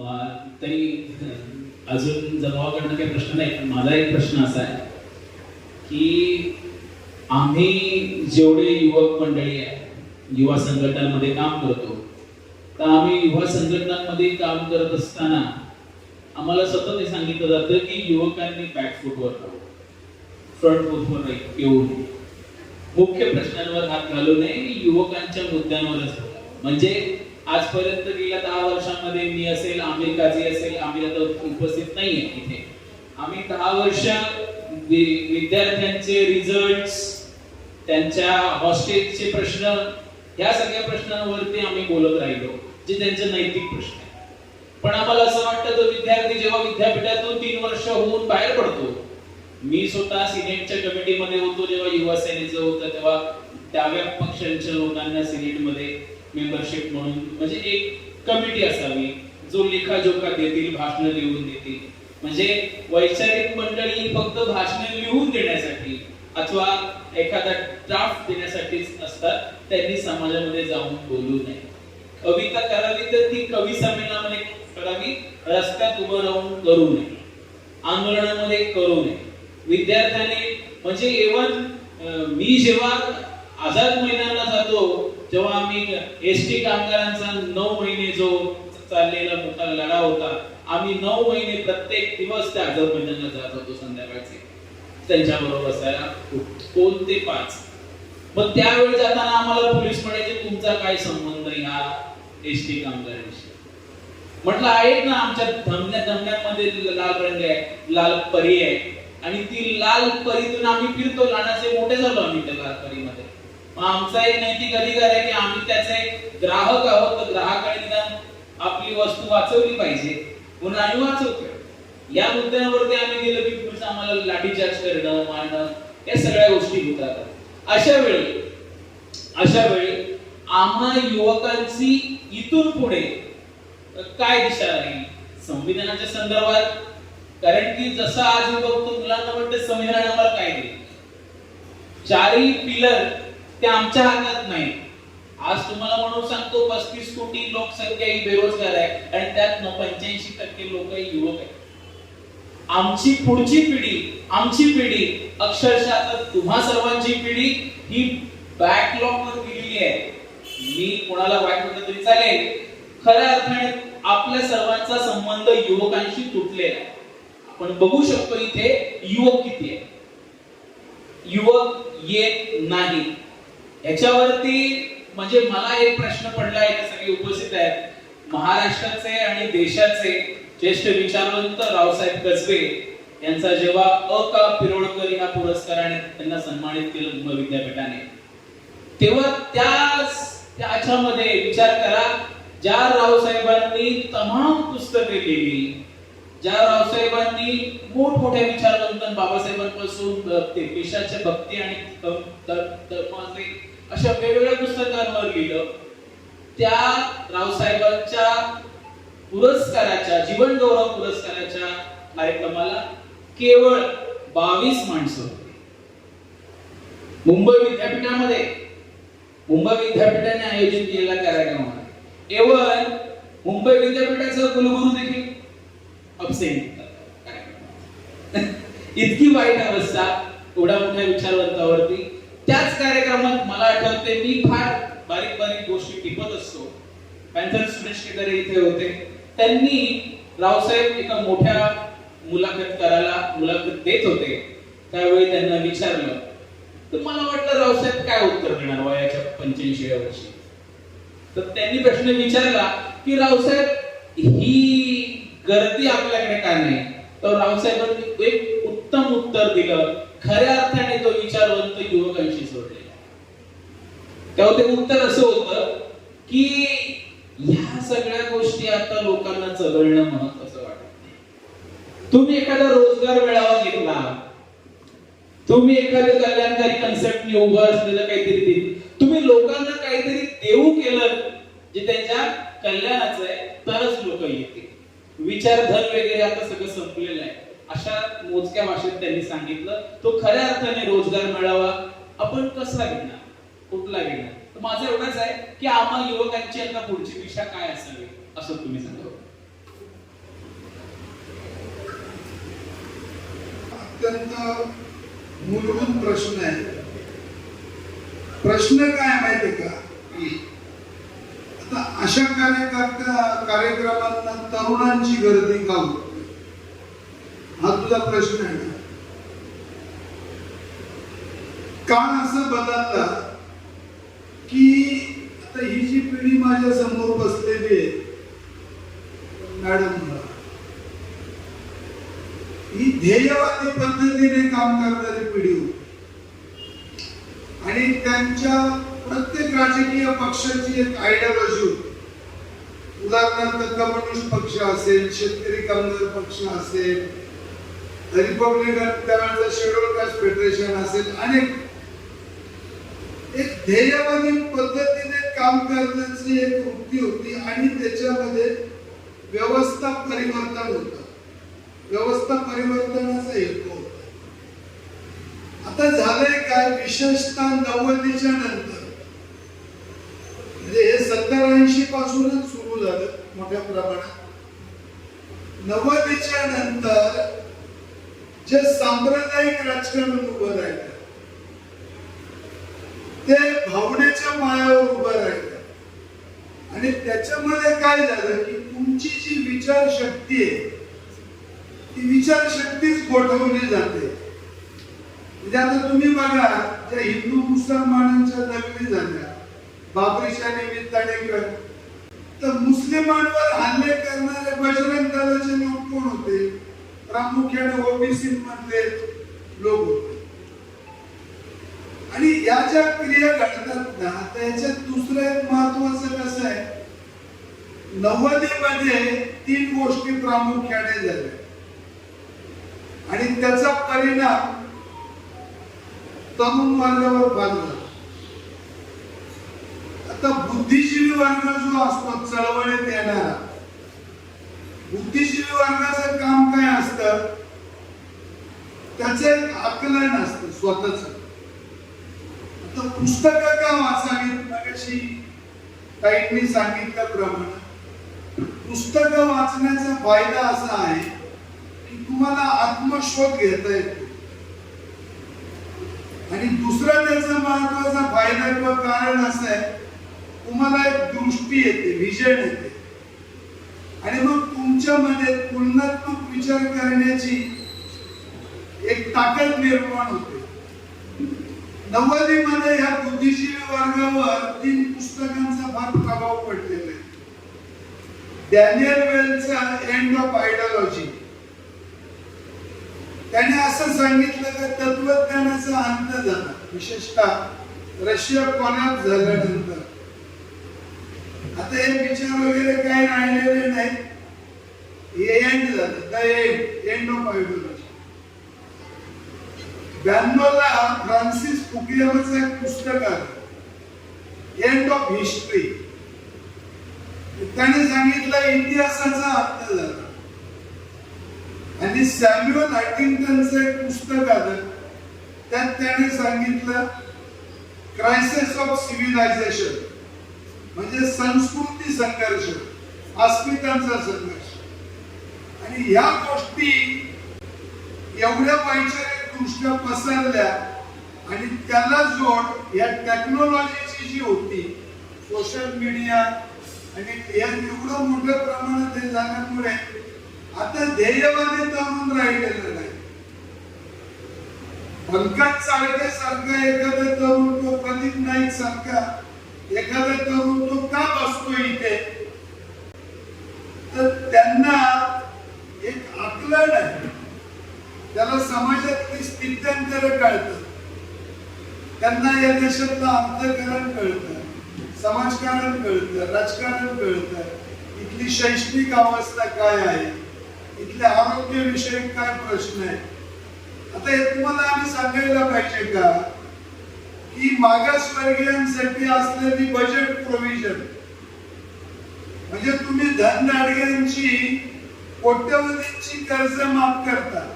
तरी अजून जमावाकडनं काही प्रश्न नाही, पण माझा एक प्रश्न असा आहे की आम्ही जेवढे युवक मंडळी आहे, युवा संघटनांमध्ये काम करतो, तर आम्ही युवा संघटनांमध्ये काम करत असताना आम्हाला सतत हे सांगितलं जातं की युवकांनी बॅकफूटवर राहावं, फ्रंट फूटवर येऊ नये, मुख्य प्रश्नांवर हात घालू नये, युवकांच्या मुद्द्यांवरच बोलावं. म्हणजे आजपर्यंत गेल्या 10 वर्षांमध्ये मी असेल, आमिर काझी असेल, आमिर आता उपस्थित नाहीये इथे, आम्ही 10 वर्ष विद्यार्थ्यांचे रिझल्ट्स, त्यांच्या हॉस्टेलचे प्रश्न, या सगळ्या प्रश्नांवरती आम्ही बोलत राहिलो, जे त्यांचे नैतिक प्रश्न आहेत. पण आम्हाला असं वाटतं तो विद्यार्थी जेव्हा विद्यापीठातून 3 वर्ष होऊन बाहेर पडतो, मी स्वतः सिनेटच्या कमिटीमध्ये होतो, जेव्हा युवा सेनेचं होतं तेव्हा डाव्या पक्षांच्या लोकांना सिनेटमध्ये मेंबरशिप म्हणून, म्हणजे एक कमिटी असावी जो लेखाजोखा देतील, भाषण लिहून देतील. म्हणजे वैचारिक मंडळी फक्त भाषण लिहून देण्यासाठी अथवा एखादा ड्राफ्ट देण्यासाठीच असतात, त्यांनी समाजामध्ये जाऊन बोलू नये. कविता करावी तर ती कवी संमेलनामध्ये करावी, रस्त्यात उभं राहून करू नये, आंदोलनामध्ये करू नये. विद्यार्थ्यांनी म्हणजे इव्हन मी जेव्हा आझाद मैदानाला जातो, जेव्हा आम्ही एसटी कामगारांचा 9 महिने जो चाललेला मोठा लढा होता, आम्ही 9 महिने प्रत्येक दिवस त्या आझाद मैदानाला जात होतो संध्याकाळचे, त्यांच्या बरोबर असायला 2 ते 5. मग त्यावेळी जाताना आम्हाला पोलीस म्हणायचे तुमचा काय संबंध ह्या एसटी कामगारांशी. म्हटलं आहेत ना, आमच्या धमन्यांमध्ये लाल रंग आहे, लाल परी आहे, आणि ती लाल परीतून आम्ही फिरतो, लहानाचे मोठे झालो आम्ही त्या लाल परीमध्ये. मग आमचा एक नैतिक अधिकार आहे की आम्ही त्याचे ग्राहक आहोत, तर ग्राहकाने निदान आपली वस्तू वाचवली पाहिजे, म्हणून आम्ही वाचवतो. या मुद्द्यांवरती आम्ही गेलो की पुढचं आम्हाला लाठीचार्ज करणं, मारणं, या सगळ्या गोष्टी होतात. अशा वेळी आम्हा युवकांची इथून पुढे काय दिशा राहील संविधानाच्या संदर्भात? कारण की जसं आज मी बघतो मुलांना वाटतं संविधान आम्हाला काय देईल, 4 पिलर ते आमच्या हातात नाही. आज तुम्हाला म्हणून सांगतो 35 कोटी लोकसंख्या ही बेरोजगार आहे, आणि त्यात 85% लोक युवक आहेत. आमची पुढची पिढी, आमची पिढी, अक्षरशः आता तुम्हा सर्वांची पिढी ही बॅकलॉग वर गेलेली आहे. मी कोणाला वाईट म्हटलं तरी चालेल, खऱ्या अर्थाने आपल्या सर्वांचा संबंध युवकांशी तुटलेला आहे. आपण बघू शकतो इथे युवक किती आहे, युवक येत नाही. याच्यावरती म्हणजे मला एक प्रश्न पडला आहे, सगळे उपस्थित आहेत, महाराष्ट्राचे आणि देशाचे ज्येष्ठ विचारवंत रावसाहेब कसबे यांचा जेव्हा अ.का. पिरोळकर या पुरस्काराने त्यांना सन्मानित केलं मुंबई विद्यापीठाने, तेव्हा त्याच्यामध्ये विचार करा, ज्या रावसाहेबांनी तमाम पुस्तके लिहिली, ज्या रावसाहेबांनी मोठमोठ्या विचारवंत बाबासाहेबांपासून ते पेशाच्या भक्ती आणि अशा वेगवेगळ्या पुस्तकांवर लिहिलं, त्या रावसाहेबांच्या पुरस्काराच्या, जीवन गौरव पुरस्काराच्या कार्यक्रमाला केवळ 22 माणसं होती. मुंबई विद्यापीठामध्ये, मुंबई विद्यापीठाने आयोजित केलेला कार्यक्रम होता. एवढं मुंबई विद्यापीठाचा कुलगुरू देखील अब्सेंट. इतकी वाईट अवस्था एवढ्या मोठ्या विचारवंतावरती. त्याच कार्यक्रमात मला आठवते, मी फार बारीक बारीक गोष्टी टिपत असतो, पॅन्थर सुरेश केदारे इथे होते. त्यांनी रावसाहेब एका मोठ्या मुलाखत देत होते, त्यावेळी त्यांना विचारलं, तर मला वाटलं रावसाहेब काय उत्तर देणार वयाच्या 85व्या वर्षी. तर त्यांनी प्रश्न विचारला की रावसाहेब ही गर्दी आपल्याकडे का नाही? तर रावसाहेबांनी एक उत्तम उत्तर दिलं, खऱ्या अर्थाने तो विचारवंत युवकांशी जोडलेला. तेव्हा ते उत्तर असं होतं की ह्या सगळ्या गोष्टी आता लोकांना चघळणं महत्वाचं वाटत नाही. तुम्ही एखादा रोजगार मेळावा घेतला, तुम्ही एखाद्या कल्याणकारी कन्सेप्टने उभं असलेलं काहीतरी दिलं, तुम्ही लोकांना काहीतरी देऊ केलं जे त्यांच्या कल्याणाचं आहे, तरच लोक येतील. विचारधन वगैरे आता सगळं संपलेलं आहे. अशा मोजक्या भाषेत त्यांनी सांगितलं, तो खऱ्या अर्थाने रोजगार मेळावा आपण कसा घेणार, कुठला घेणार? तर माझं एवढंच आहे की आम्हा युवकांची आता पुढची दिशा काय असावी असं तुम्ही सांगा. अत्यंत मूलभूत प्रश्न आहे. प्रश्न काय माहितीये का, आता अशा कार्यक्रमांना तरुणांची गर्दी का होते, हा तुझा प्रश्न आहे ना. काळ असं बदलला की आता ही जी पिढी माझ्या समोर बसलेली आहे मॅडम, ही ध्येयवादी पद्धतीने काम करणारी पिढी होती आणि त्यांच्या प्रत्येक राजकीय पक्षाची एक आयडियोलॉजी होती. उदाहरणार्थ कम्युनिस्ट पक्ष असेल, शेतकरी कामगार पक्ष असेल, रिपब्लिकन त्यावेळेचं शेड्यूल कास्ट फेडरेशन असेल, अनेक एक ध्येयवादी पद्धतीने काम करण्याची एक वृत्ती होती आणि त्याच्यामध्ये व्यवस्था परिवर्तन होतं. व्यवस्था परिवर्तनाचा हेतू होता. आता झालंय काय, विशेषतः 90च्या नंतर, म्हणजे हे 70-80 पासूनच सुरू झालं मोठ्या प्रमाणात. 90च्या नंतर जे सांप्रदायिक राजकारण उभं राहिलं ते भावनेच्या मायावर उभं राहिलं आणि त्याच्यामध्ये काय झालं की तुमची जी विचारशक्ती आहे ती विचारशक्तीच गोठवली जाते. म्हणजे आता तुम्ही बघा, ज्या हिंदू मुसलमानांच्या दंगली झाल्या बाबरीच्या निमित्ताने, तर मुस्लिमांवर हल्ले करणारे बजरंग दलाचे लोक कोण होते? प्रामुख्याने ओबीसी मधले लोक होते. आणि या ज्या क्रिया घडतात ना, त्याच्यात दुसरं एक महत्वाचं कसं आहे, 90 मध्ये 3 गोष्टी प्रामुख्याने झाल्या आणि त्याचा परिणाम तरुण वर्गावर फार झाला. आता बुद्धिजीवी वर्ग जो असतो, चळवळीत येणारा बुद्धिजीवी वर्गाचं काम काय असतं, त्याचं एक आकलन असतं स्वतःच. आता पुस्तकं का वाचावीत, मगाशी काहींनी सांगितल्याप्रमाणे पुस्तकं वाचण्याचा फायदा असा आहे की तुम्हाला आत्मशोध घेता येतो आणि दुसरा त्याचा महत्वाचा फायदा किंवा कारण असं आहे, तुम्हाला एक दृष्टी येते, व्हिजन येते आणि मग तुमच्यामध्ये तुलनात्मक विचार करण्याची एक ताकद निर्माण होते. 90 मध्ये ह्या बुद्धिजीवी वर्गावर 3 पुस्तकांचा फार प्रभाव पडलेला आहे. डॅनियल वेलचा एंड ऑफ आयडियोलॉजी, त्याने असं सांगितलं की तत्वज्ञानाचा अंत झाला, विशेषतः रशिया कोलॅप्स झाल्यानंतर. आता हे विचार वगैरे काही राहिलेले नाही, हे एंड झालं, द एंड ऑफ आयडियोलॉजी. 92 ला फ्रान्सिस फुकुयामाचं एक पुस्तक आहे, एंड ऑफ हिस्ट्री. त्याने सांगितलं इतिहासाचा अंत झाला. आणि सॅम्युअल हंटिंग्टनचं एक पुस्तक आलं, त्यात त्याने सांगितलं क्रायसिस ऑफ सिव्हिलायझेशन, म्हणजे संस्कृती संघर्ष, अस्मितांचा संघर्ष. आणि ह्या गोष्टी एवढ्या वैचारिक दृष्ट्या पसरल्या आणि त्याला जोड या टेक्नॉलॉजीची जी होती, सोशल मीडिया आणि या एवढं मोठ्या प्रमाणात हे झाल्यामुळे आता ध्येयवादी तरुण राहिलेलं नाही. पंकज चाळके सारखा एखादा तरुण, तो प्रदीप नाईक सारखा एखादा तरुण तो का बसतो इथे, तर त्यांना एक आकलन आहे, त्याला समाजातली स्थित्यंतर कळतं, त्यांना या देशातलं अर्थकारण कळतं, समाजकारण कळतं, राजकारण कळतं, इथली शैक्षणिक अवस्था काय आहे, इथले आरोग्य विषयक काय प्रश्न आहे. आता हे तुम्हाला आम्ही सांगायला पाहिजे का की मागासवर्गीयांसाठी असलेली बजेट प्रोव्हिजन, म्हणजे तुम्ही धनदाडग्यांची कोट्यवधींची कर्ज माफ करता,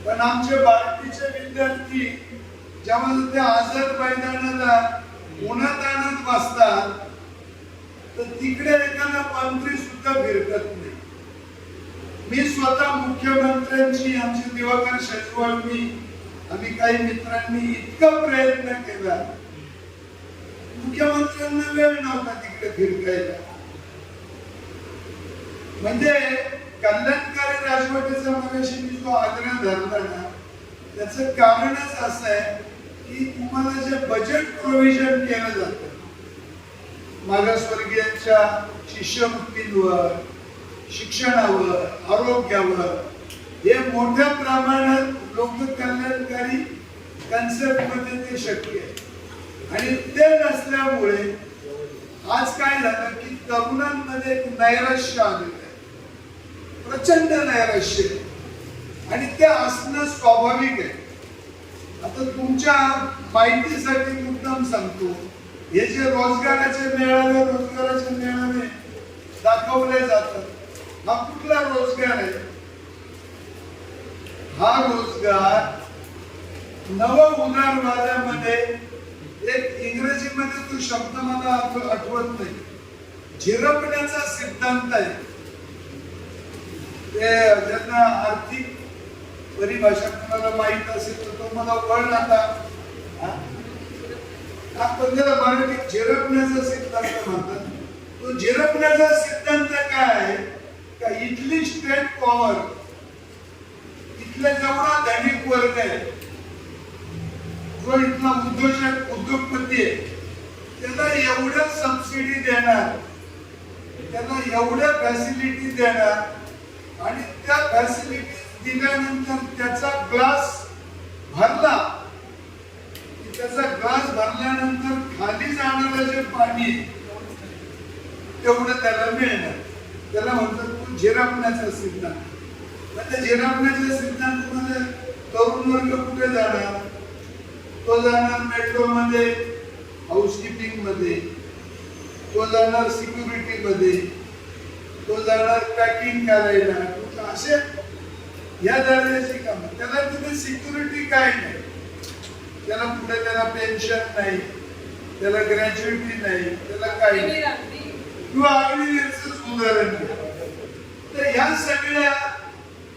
पण आमचे बारावीचे विद्यार्थी जेव्हा ते आझाद मैदानाला उन्हात आणत बसतात तर तिकडे एखादा मंत्री सुद्धा फिरकत नाही. मी स्वतः मुख्यमंत्र्यांची, आमचे दिवाकर शेजवळ, आम्ही काही मित्रांनी इतका प्रयत्न केला, मुख्यमंत्र्यांना वेळ नव्हता तिकडे फिरकायला. म्हणजे कल्याणकारी राजवटीचा मगाशी मी जो आग्रह धरला ना, त्याचं कारणच असं आहे की तुम्हाला जे बजेट प्रोव्हिजन केलं जातं मागासवर्गीयांच्या शिष्यवृत्तींवर, शिक्षणावर, आरोग्यावर, हे मोठ्या प्रमाणात लोककल्याणकारी कन्सेप्ट मध्ये ते शक्य आहे. आणि ते नसल्यामुळे आज काय झालं की तरुणांमध्ये एक नैराश्य आलेलं आहे, प्रचंड नैराश्य, आणि ते असणं स्वाभाविक आहे. आता तुमच्या माहितीसाठी मुद्दाम सांगतो, हे जे रोजगाराचे मेळावे दाखवले जातात, हा कुठला रोजगार आहे? हा रोजगार नव उदारवादामध्ये, एक इंग्रजीमध्ये तो शब्द मला आठवत नाही, झिरपण्याचा सिद्धांत आहे. ते ज्यांना आर्थिक परिभाषा कोणाला माहित असेल तर तो मला वळण आता आपण त्याला मराठीत झिरपण्याचा सिद्धांत म्हणतात. तो झिरपण्याचा सिद्धांत काय आहे का इथली स्टेट पॉवर, इथला जेवढा धनिक वर्ग आहे, जो इथला उद्योगपती आहे, त्याला एवढ्या सबसिडी देणार, त्याला एवढ्या फॅसिलिटी देणार, आणि त्या फॅसिलिटी दिल्यानंतर त्याचा ग्लास भरला, त्याचा ग्लास भरल्यानंतर खाली जाणारं जे पाणी तेवढं त्याला मिळणार. त्याला म्हणतात तो झिरपण्याचा सिद्धांत. त्या झिरपण्याच्या सिद्धांतामध्ये तरुण वर्ग कुठे जाणार? तो जाणार मेट्रो मध्ये, हाऊसकीपिंग मध्ये, तो जाणार सिक्युरिटी मध्ये, तो जाणार पॅकिंग करायला, असे या दर्जाची काम. त्याला तिथे सिक्युरिटी काय नाही, त्याला पुढे त्याला पेन्शन नाही, त्याला ग्रॅज्युएटी नाही, त्याला काही नाही, किंवा अग्निवीरच उदाहरण. तर ह्या सगळ्या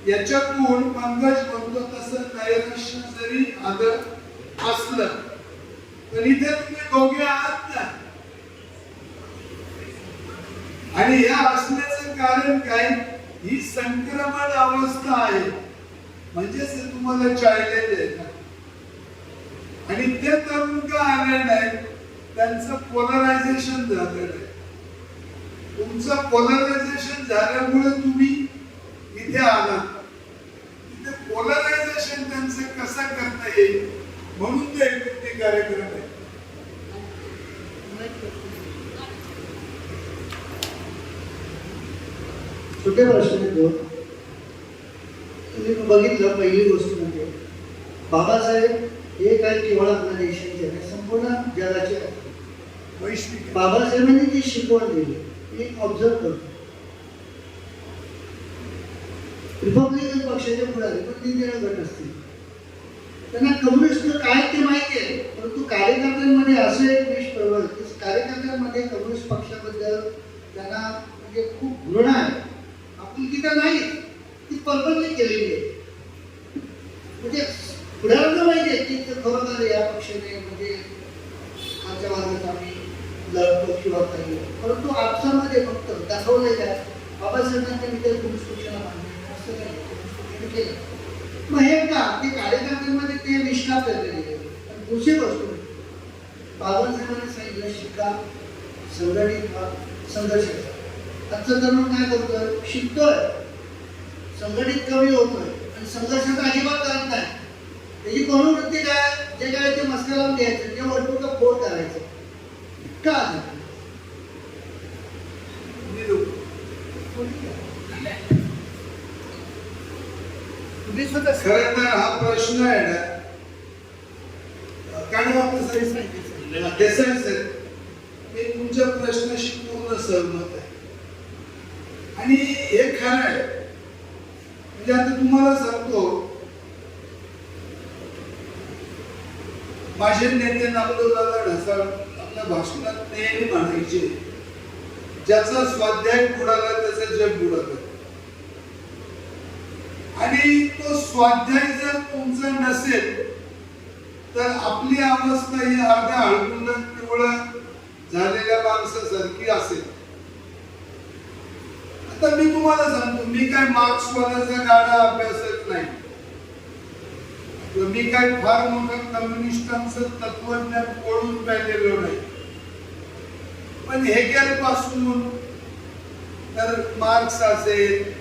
याच्यातून पंकज म्हणतो तसं नैराश्य जरी आलं असलं तर इथे तुम्ही दोघे आहात ना. आणि या असण्याचं कारण काय? ही संक्रमण अवस्था आहे, म्हणजेच तुम्हाला चॅलेंज आहे. आणि ते तरुण का आले नाही? त्यांचं पोलरायझेशन झालेलं आहे. तुमचं पोलरायझेशन झाल्यामुळे तुम्ही इथे आलात. इथे पोलरायझेशन त्यांचं कसं करता येईल म्हणून ते एकत्रित कार्यक्रम आहे. छोटे प्रश्न येतो. तुम्ही बघितलं, पहिली गोष्ट म्हणजे बाबासाहेब हे काय केवळ आपल्या देशाचे नाही, संपूर्ण जगाचे वैश्विक. बाबासाहेबांनी जी शिकवण दिली मी ऑब्झर्व करतो. रिपब्लिकन पक्षाचे पुढारी पण 3 जण गट असतील, त्यांना कम्युनिस्ट काय ते माहिती आहे, परंतु कार्यकर्त्यांमध्ये असं एक विष प्रबळ की कार्यकर्त्यांमध्ये कम्युनिस्ट पक्षाबद्दल त्यांना म्हणजे खूप घृणा आहे. आपुलकी तर नाही, ती पर्पजली केलेली आहे. म्हणजे पुढाऱ्यांना माहिती आहे की खरोखर या पक्षाने म्हणजे आमच्या मार्गात आम्ही लढतो किंवा काही, परंतु आपसामध्ये फक्त दाखवले काय बाबासाहेबांच्या मित्र कम्युनिस्ट पक्षाला मान्य असं काही केलं. मग हे का ते कार्यकर्त्यांमध्ये ते विश्वास झालेले. दुसरी गोष्ट बाबासाहेबांनी सांगितलं शिका, संघटित संघर्ष. आजचा तरुण काय करतोय? शिकतोय, संघटित कमी होतोय आणि संघर्षाचा अजिबात करत नाही. त्याची मनोवृत्ती काय? जे काय ते मस्का लावून द्यायचं, जे वटपुटं फोड करायचं. का खरं तर हा प्रश्न आहे ना, कारण आपलं सर मी तुमच्या प्रश्नाशी पूर्ण सहमत आहे. आणि हे खरं आहे. म्हणजे आता तुम्हाला सांगतो, माझे नेते नामदेवदादा ढसाळ आपल्या भाषणात नेहमी म्हणायचे, ज्याचा स्वाध्याय बुडाला त्याचं जग बुडालं. आणि तो स्वाध्याय जर तुमचा नसेल तर आपली अवस्था ही अर्ध्या हळकुंड पिवळं झालेल्या माणसासारखी असेल. आता मी तुम्हाला सांगतो, मी काय मार्क्सवाल्याचा गाडा अभ्यासक नाही, मी काय फार मोठं कम्युनिस्टांचं तत्वज्ञान पळून पाहिलेलो नाही. पण हेगेल पासून तर मार्क्स असेल,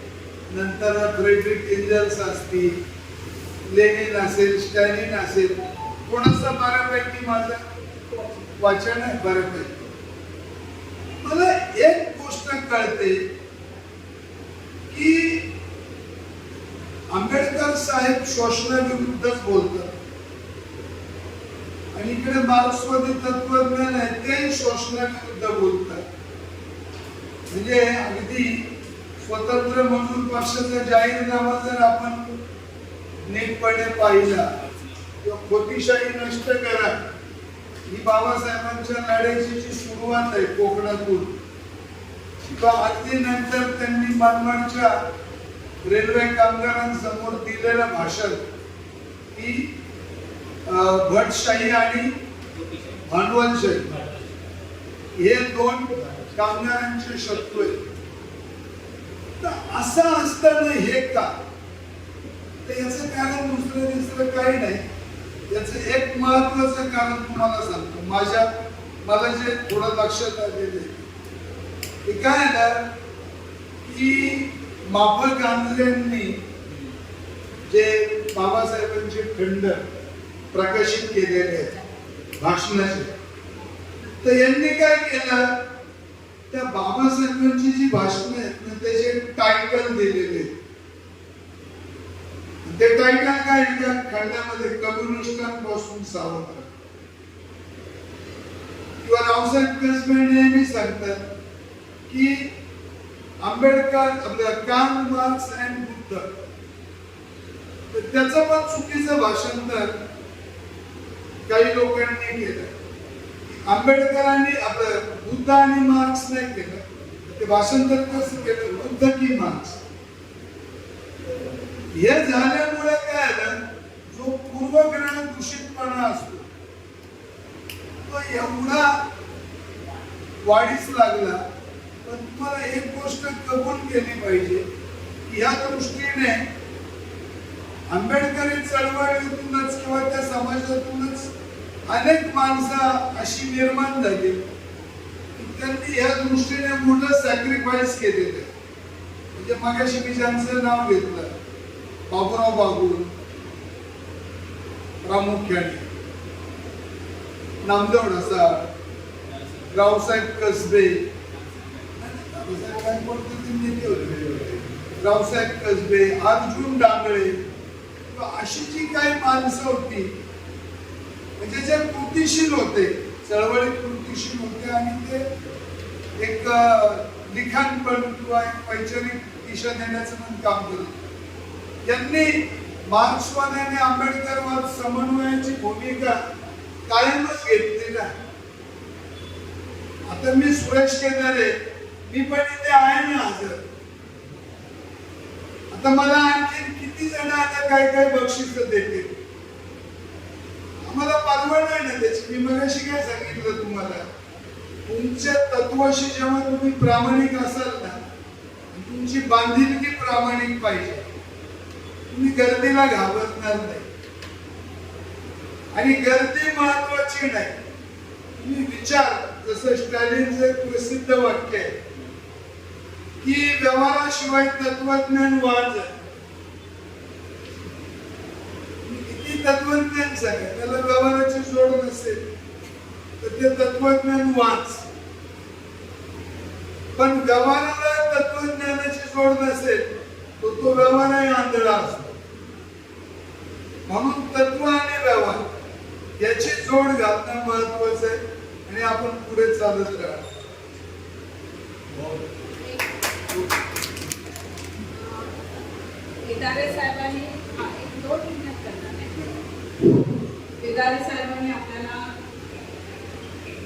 नंतर फ्रेडरिक एंजल्स असतील, लेनिन असेल, स्टॅलिन असेल, कोणाचं बऱ्यापैकी माझं वाचन आहे बऱ्यापैकी. मला एक गोष्ट कळते की आंबेडकर साहेब शोषणाविरुद्धच बोलतात आणि इकडे मार्क्सवादी तत्वज्ञान आहे ते शोषणाविरुद्ध बोलतात. म्हणजे अगदी स्वतंत्र मजूर पक्षाचा जाहीरनामा जर आपण नीटपणे पाहिला किंवा खोटीशाही नष्ट करा ही बाबासाहेबांच्या लढाईची जी सुरुवात आहे कोकणातून, किंवा अगदी नंतर त्यांनी मनमाडच्या रेल्वे कामगारांसमोर दिलेलं भाषण की भटशाही आणि भांडवलशाही हे दोन कामगारांचे शत्रू आहेत. तर असं असताना हे का, तर याचं कारण दुसरं काही नाही. याचं एक महत्वाचं कारण तुम्हाला सांगतो, मला जे थोडं लक्षात आलेलं आहे ते काय आहे की माफक आंध्रेंनी जे बाबासाहेबांचे खंड प्रकाशित केलेले आहेत भाषणाचे, तर यांनी काय केलं, त्या बाबासाहेबांची जी भाषणं आहेत ना त्याचे टायटल दिलेले आहेत. ते टायटल काय त्या खंडामध्ये कम्युनिस्टांपासून सावध राहा, किंवा रावसाहेब कसबे नेहमी सांगतात की आंबेडकर आपल्या कार्ल मार्क्स अँड बुद्ध, त्याचं पण चुकीचं भाषांतर काही लोकांनी केलं. आंबेडकरांनी आपलं बुद्ध आणि मार्क्स नाही केलं, ते भाषांतर कसं केलं, बुद्ध की मार्क्स. हे झाल्यामुळे काय झालं, जो पूर्वग्रह दूषितपणा असतो तो एवढा वाढीस लागला. पण तुम्हाला एक गोष्ट कबूल केली पाहिजे की या दृष्टीने आंबेडकरी चळवळीतूनच किंवा त्या समाजातूनच अनेक माणसं अशी निर्माण झाली की त्यांनी या दृष्टीने मोठं सॅक्रिफाईस केलेलं आहे. म्हणजे मगाशी मी ज्यांचं नाव घेतलं, बाबूराव बागुल प्रामुख्याने, नामदेव ढसाळ, रावसाहेब कसबे, रावसाहेब कसबे, अर्जुन डांगळे, अशी जी काही माणसं होती म्हणजे जे कृतिशील होते, चळवळीत कृतिशील होते आणि ते एक लिखाणपण किंवा एक वैचारिक दिशा देण्याचं पण काम करत. यांनी मार्क्सवाद्याने आंबेडकरवाद समन्वयाची भूमिका कायमच घेतली ना. आता मी सुरेश केदारे, मी पण इथे आहे ना हजर. आता मला आणखी किती जण आता काय काय बक्षीस देते, आम्हाला परवड नाही ना त्याची. मी मगाशी काय सांगितलं तुम्हाला, तुमच्या तत्वाशी जेव्हा तुम्ही प्रामाणिक असाल ना, तुमची बांधिलकी प्रामाणिक पाहिजे, तुम्ही गर्दीला घाबरणार नाही. आणि गर्दी महत्वाची नाही, तुम्ही विचार, जसं स्टॅलिनचं एक प्रसिद्ध वाक्य आहे की व्यवहाराशिवाय तत्वज्ञान वाज आहे. किती तत्वज्ञान सांगा, त्याला व्यवहाराची जोड नसेल तर ते तत्वज्ञान वाच. पण व्यवहाराला तत्वज्ञानाची जोड नसेल तर तो व्यवहारही आंधळा असतो. म्हणून तत्व आणि व्यवहार याची जोड घालणं महत्वाचं आहे आणि आपण पुढे चालत राहा. केदारे साहेबांनी एक 2 मिनिट करणार आहे. केदारे साहेबांनी आपल्याला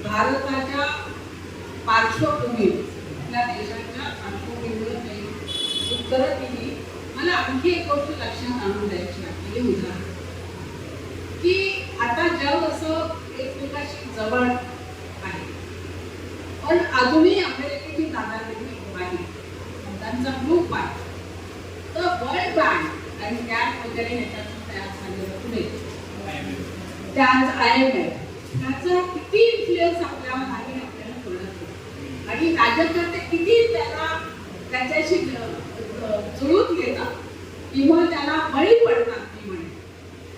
भारताच्या पार्श्वभूमीवर, आपल्या देशाच्या पार्श्वभूमीवर काही उत्तरं दिली मला आणखी एक गोष्ट लक्षात आणून द्यायची वाटली उदाहरण की आता जग असं एकमेकाशी जवळ आहे, पण अजूनही अमेरिकेची दादागिरी आहे, त्यांचा ग्रुप आहे. तर वर्ल्ड बँक आणि गॅप वगैरे ह्याच्यातून तयार झालेलं पुढे त्याच IMF त्याचा किती इन्फ्लुएन्स आपल्यावर आहे आपल्याला कळत नाही. आणि राजकारते किती त्याच्याशी जुळून घेतात किंवा त्याला बळी पडतात. मी म्हणेन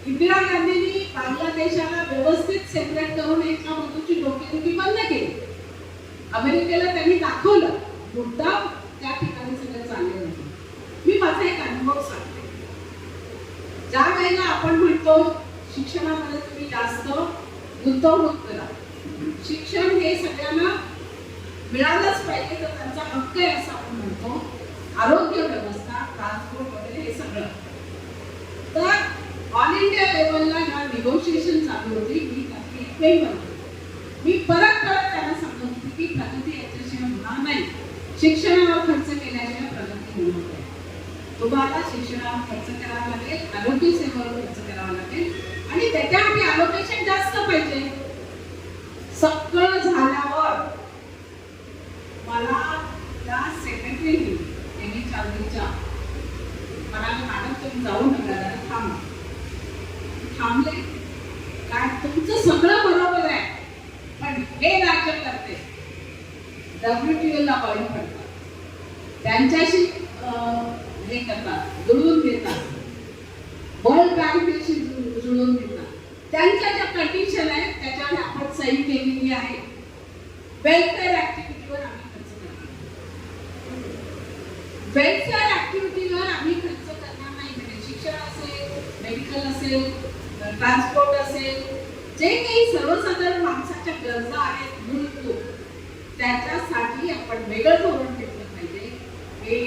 इंदिरा गांधींनी बांगलादेशाला व्यवस्थित सेपरेट करून एका मधूची डोकेदुखी बंद केली. अमेरिकेला त्यांनी दाखवलं मुद्दा त्या ठिकाणी सगळं चालले नाही. मी माझा एक अनुभव सांगते. ज्या वेळेला आपण म्हणतो शिक्षणामध्ये तुम्ही जास्त गुंतवणूक करा, शिक्षण हे सगळ्यांना मिळालंच पाहिजे तर त्यांचा हक्क आहे असं आपण म्हणतो, आरोग्य व्यवस्था, ट्रान्सपोर्ट वगैरे हे सगळं. तर ऑल इंडिया लेवलला ह्या निगोशिएशन चालू होती. मी त्यातली एक मेंबर होते. मी परत त्यांना सांगत होती की प्रगती याच्याशिवाय होणार नाही, शिक्षणावर खर्च केल्याशिवाय प्रगती होणार नाही. तुम्हाला शिक्षणावर खर्च करावा लागेल, आरोग्य सेवेवर खर्च करावा लागेल आणि त्याच्यासाठी अलोकेशन जास्त पाहिजे. सगळं झाल्यावर मला त्या सेक्रेटरीने त्यांनी चालवीच्या मला मॅडम तुम्ही जाऊ नका जरा थांबा. थांबले काय तुमचं सगळं बरोबर आहे, पण हे राज्य करते WTO ला बळी पडतात, त्यांच्याशी हे करतात, जुळवून घेतात, वर्ल्ड बँकेशी जुळवून घेतात. त्यांच्या ज्या कंडिशन आहेत त्याच्यावर आपण सही केलेली आहे. वेलफेअर ऍक्टिव्हिटीवर आम्ही खर्च करणार, वेलफेअर ऍक्टिव्हिटीवर आम्ही खर्च करणार नाही. म्हणजे शिक्षण असेल, मेडिकल असेल, ट्रान्सपोर्ट असेल, जे काही सर्वसाधारण माणसाच्या गरजा आहेत मूलभूत त्याच्यासाठी आपण वेगळं धोरण घेतलं पाहिजे. हे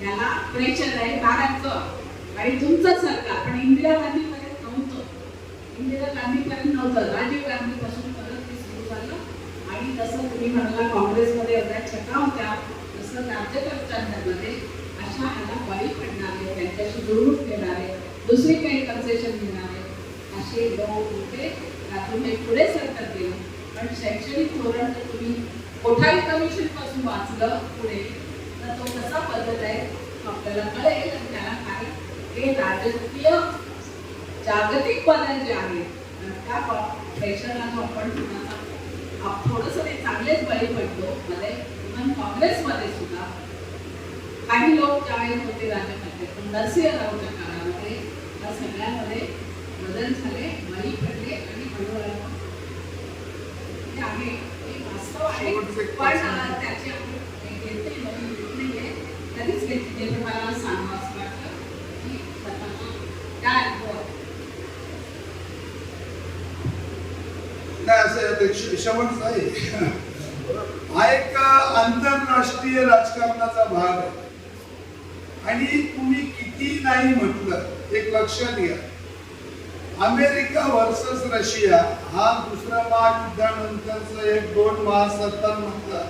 याला प्रेशर आहे भारतचं आणि तुमचं सरकार. पण इंदिरा गांधीपर्यंत नव्हतं, इंदिरा गांधीपर्यंत नव्हतं, राजीव गांधी पासून परत ते सुरू झालं. आणि तसं तुम्ही म्हणाला काँग्रेसमध्ये एवढ्या छटा होत्या, तसं राज्यकर्त्यांमध्ये अशा ह्याला बळी पडणारे, त्यांच्याशी जुळवून घेणारे, दुसरी काही कन्सेशन घेणारे असे लोक होते. त्यातून हे पुढे सरकार गेलं. पण शैक्षणिक धोरण जर तुम्ही कोठारी कमिशन पासून वाचलं पुढे तर तो कसा बदल आहे आपल्याला कळेल. आणि त्याला काय हे राजकीय जागतिक बदल जे आहेत त्या प्रेशरला जो आपण थोडंसं ते चांगलेच बळी पडतो. मध्ये इव्हन काँग्रेसमध्ये सुद्धा काही लोक ज्यावेळेस होते राजकारते, पण नरसिंहरावच्या काळामध्ये या सगळ्यामध्ये बदल झाले, बळी पडले आणि हळूहळू ते आहे हे वास्तव आहे. पण त्याची आपण घेतली नाहीये, कधीच घेतली नाही. पण मला सांगावं असं वाटतं की स्वतःचा काय अनुभव नाही असं शेवटच आहे. हा एक आंतरराष्ट्रीय राजकारणाचा भाग आहे आणि तुम्ही किती नाही म्हटलं एक लक्षात घ्या, अमेरिका वर्सेस रशिया हा दुसऱ्या महायुद्धानंतरचा एक 2 महासत्तांमधला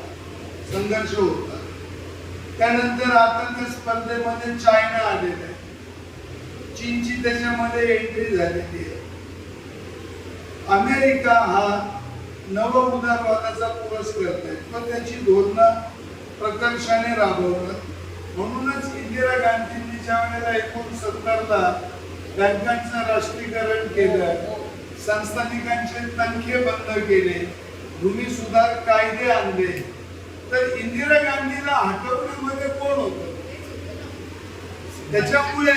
संघर्ष होता. त्यानंतर आता त्या स्पर्धेमध्ये चायना आलेला आहे, चीनची त्याच्यामध्ये एंट्री झालेली आहे. अमेरिका हा नव उदारवादाचा पुरस्कर्ता आहे, पण त्याची धोरणं प्रकर्षाने राबवतात. म्हणूनच इंदिरा गांधींनी ज्या वेळेला 1970ला बँकांचं राष्ट्रीयकरण केलं, संस्थानिकांचे तनखे बंद केले, भूमी सुधार कायदे आणले, तर इंदिरा गांधीला हटवण्यामध्ये कोण होतं? त्याच्यामुळे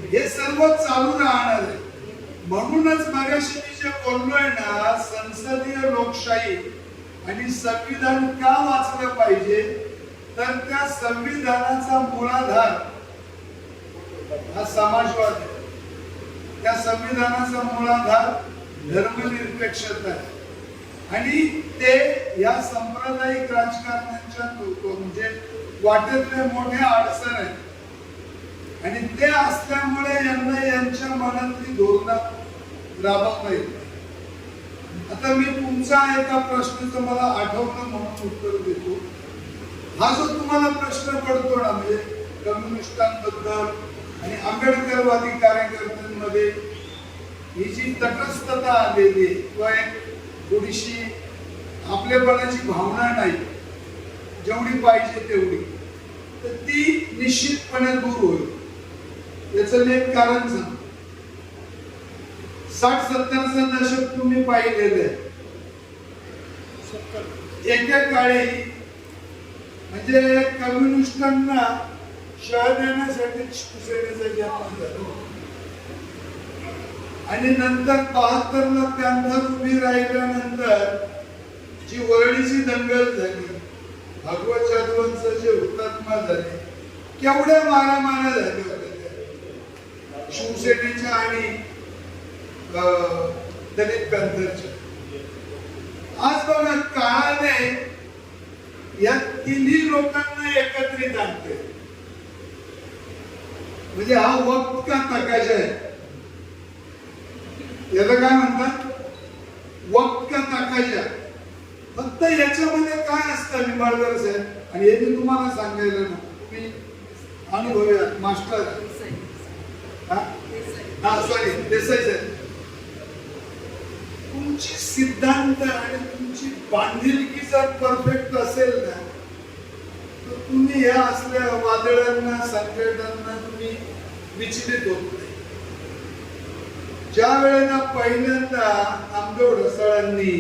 हे सर्व चालू राहणार आहे. म्हणूनच मगाशी मी जे बोललोय ना, संसदीय लोकशाही आणि संविधान का वाचलं पाहिजे, तर त्या संविधानाचा मूलाधार हा समाजवाद आहे. त्या संविधानाचा मूलाधार धर्मनिरपेक्षता आहे आणि ते या सांप्रदायिक राजकारणाच्या म्हणजे वाटेतले मोठे अडचण आहेत आणि ते असल्यामुळे यांना यांच्या मनातली धोरणं राबवता येईल. आता मी तुमचा एका प्रश्नाचं मला आठवलं म्हणून उत्तर देतो. हा जो तुम्हाला प्रश्न पडतो ना, म्हणजे कम्युनिस्टांबद्दल आणि आंबेडकरवादी कार्यकर्त्यांमध्ये ही जी तटस्थता आलेली आहे किंवा एक थोडीशी आपलेपणाची भावना नाही जेवढी पाहिजे तेवढी, तर ती निश्चितपणे दूर होईल. याचं मी एक कारण सांगतो. 60-70चं दशक तुम्ही पाहिलेलं आहे. एके काळी म्हणजे कम्युनिस्टांना शह देण्यासाठी शिवसेनेचा जन्म झाला आणि नंतर 72ला त्यांना उभी राहिल्यानंतर जी वरळीची दंगल झाली, भागवत जाधवांचं जे हुतात्मा झाले, केवढ्या मारामाऱ्या झाल्या होत्या शिवसेनेच्या आणि दलित पॅंथरच्या. आज बघा काळाने या तिन्ही लोकांना एकत्रित आणते. म्हणजे हा वक्त का तकाशा आहे, याला काय म्हणतात, वक्त का तकाशा. फक्त याच्यामध्ये काय असतं निंबाळकर साहेब, आणि हे मी तुम्हाला सांगायला ना, तुम्ही अनुभवी आहात, मास्टर सॉरी देसाई साहेब. तुमची सिद्धांत आणि तुमची बांधिलकी जर परफेक्ट असेल ना, तर तुम्ही ह्या असल्या वादळांना संकटांना तुम्ही विचलित होत नाही. ज्या वेळेला पहिल्यांदा नामदेव ढसाळांनी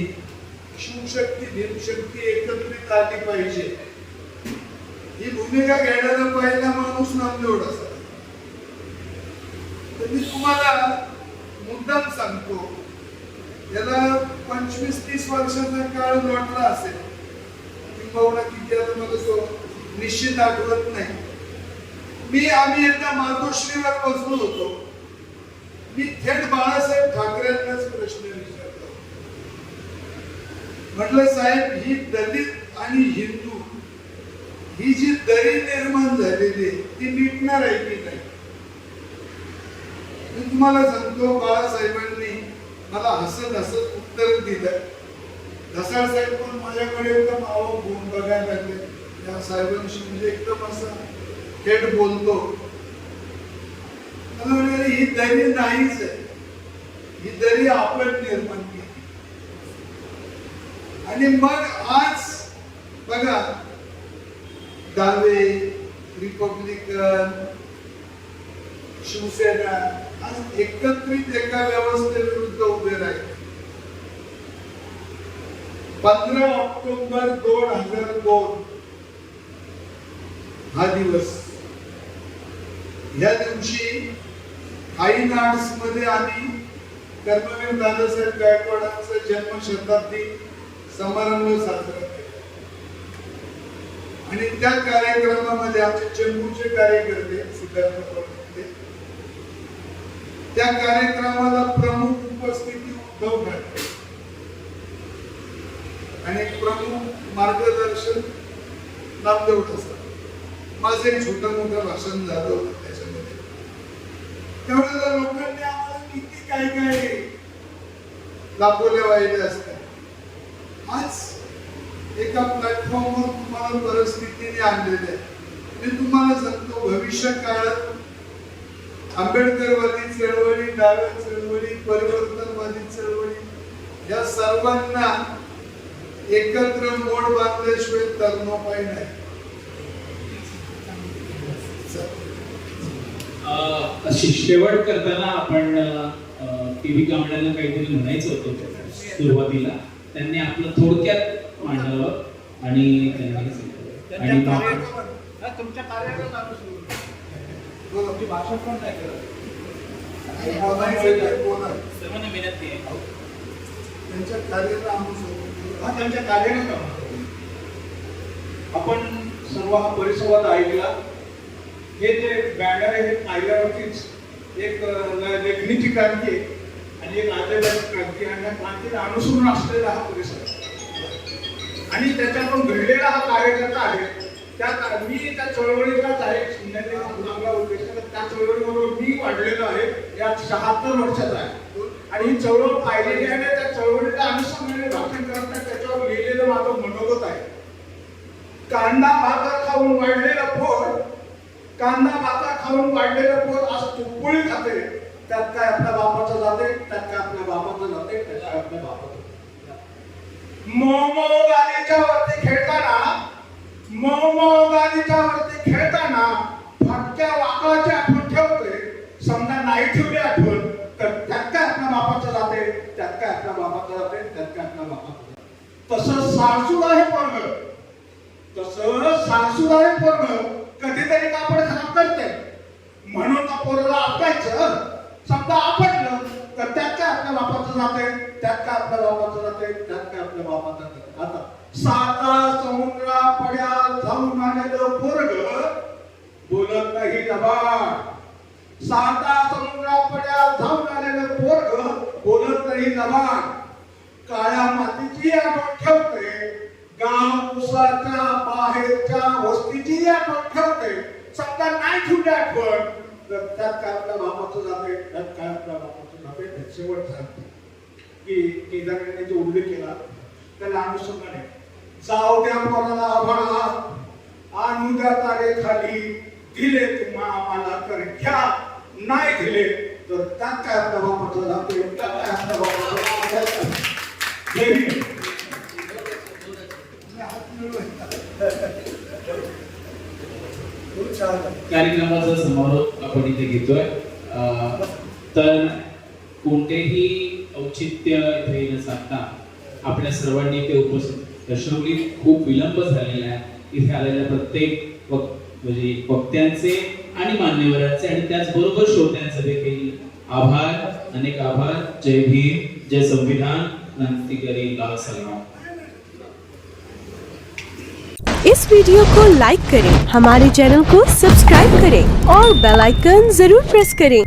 शिवशक्ती भीमशक्ती एकत्रित आली पाहिजे ही भूमिका घेणारा पहिला माणूस नामदेव ढसाळ. तर मी तुम्हाला मुद्दाम सांगतो, याला 25-30 वर्षाचा काळ लोटला असेल, किंबहुना किती आता मला तो निश्चित आठवत नाही. आम्ही एकदा मातोश्रीवर बसलो होतो. मी थेट बाळासाहेब ठाकरेंनाच प्रश्न विचारला. म्हटलं, साहेब, ही दलित आणि हिंदू ही जी दरी निर्माण झालेली आहे ती मिटणार आहे की नाही? मी तुम्हाला सांगतो, बाळासाहेबांनी मला हसत हसत उत्तर दिलं. ढसाळ साहेब पण माझ्याकडे एकदम आवडून बघायला लागले. त्या साहेबांशी म्हणजे एकदम असं थेट बोलतो. मला म्हणाले, ही दरी नाहीच आहे, ही दरी आपण निर्माण केली. आणि मग आज बघा, डावे, रिपब्लिकन, शिवसेना आज एकत्रित एका व्यवस्थेविरुद्ध उभे राहिले. 15 ऑक्टोबर 2002 हा दिवस. या दिवशी फाईन आर्ट्स मध्ये आम्ही कर्मवीर दादासाहेब गायकवाडांचा जन्मशताब्दी समारंभ साजरा केला. आणि त्या कार्यक्रमामध्ये आमचे चेंबूरचे कार्यकर्ते सिद्धार्थ पवार, त्या कार्यक्रमाला प्रमुख उपस्थिती उद्धव ठाकरे आणि प्रमुख मार्गदर्शन नामदेव ढसाळ. माझं एक छोटं मोठं भाषण झालं होतं त्याच्यामध्ये. त्यावेळेला लोकांनी आम्हाला किती काय काय दाखवले वाहिले असतात. आज एका प्लॅटफॉर्मवर तुम्हाला परिस्थितीने आणलेले आहे. मी तुम्हाला सांगतो, भविष्य काळात आंबेडकरवादी चळवळी, डाव्या चळवळी, परिवर्तनवादी चळवळी या सर्वांना एकत्र मोड बांधल्याशिवाय तरणोपाय नाही. अशी शेवट करताना आपण टीव्ही कामड्यांना काहीतरी म्हणायचं होतं सुरुवातीला. त्यांनी आपलं थोडक्यात मांडावं आणि तुमच्या कार्यालयात भाषा पण नाही करत. सर्वांना विनंती आहे, त्यांच्या कार्याला त्यांच्या कार्यालयात आपण सर्व हा परिसंवाद ऐकला. हे जे बॅनर आहे हे पाहिल्यावरतीच एक लेखणीची क्रांती आहे आणि एक आदर्शाची क्रांती आणि या क्रांतीला अनुसरून असलेला हा परिसर आणि त्याच्यातून घडलेला हा कार्यकर्ता आहे. मी त्या चळवळीचाच आहे. त्या चळवळीबरोबर मी वाढलेलो आहे. या 76 वर्षाचा आहे आणि ही चळवळ पाहिलेली आहे. त्या चळवळीला अनुसरणाने भाषण करत नाही, त्याच्यावर लिहिलेलं माझं मनोगत आहे. कांदा भाकर खाऊन वाढलेलं पोट, कांदा भाकर खाऊन वाढलेलं पोट आज तुपोळी खाते, त्यात काय आपल्या बापाचं जाते, त्यात काय आपल्या बापाचं जाते, त्यात काय आपल्या बापाचं जाते. मोमो गालीच्या वरती खेळताना फाटक्या वाकाची आठवण ठेवते, समजा नाही ठेवली आठवण तर त्यात काय आपल्या बापाचं जाते, त्यात काय आपल्या बापाचं जाते, त्यात काय आपल्या बापाचं जाते. तसं सासूर आहे पोरग कधीतरी कापड खराब करते, म्हणून त्या पोराला आपटायचं, समजा आपटलं तर त्यात काय आपल्या बापाचं जाते, त्यात काय आपल्या बापाचं जाते, त्यात काय आपल्या बापाचं जाते. आता साता समुद्रा पड्या जाऊन आलेलं पोरग बोलत नाही लबाड, साता समुद्रा पड्या जाऊन आलेलं पोरग बोलत नाही लबाड, काळ्या मातीची आठवण ठेवते, गाव उसाच्या बाहेरच्या वस्तीची आठवण ठेवते, समजा नाही ठेवली आठवण तर त्यात काय आपल्या बापाचं जाते, त्यात काय आपल्या बापाचं जाते. शेवट सांगते की केदाराने जो उल्लेख केला त्याला अनुषंगाने जाऊ द्या पोराला आभाळात आणू द्या तारे खाली, दिले तुम्हा आम्हाला तर घ्या, नाही दिले तर त्यात काय आपल्या बापाचं जाते, त्यात काय आपल्या बापाचं जाते. कार्यक्रमाचा समारोप आपण इथे घेतोय. तर कोणतेही औचित्य इथे न साधता आपल्या सर्वांनी इथे उपस्थित दर्शवली. खूप विलंब झालेला आहे. इथे आलेल्या प्रत्येक म्हणजे वक्त्यांचे आणि मान्यवरांचे आणि त्याचबरोबर श्रोत्यांचे देखील आभार, अनेक आभार. जय भीम, जय संविधान, क्रांतिकारी लाल सलाम. इस वीडियो को लाइक करें, हमारे चैनल को सब्सक्राइब करें और बेल आइकन जरूर प्रेस करें.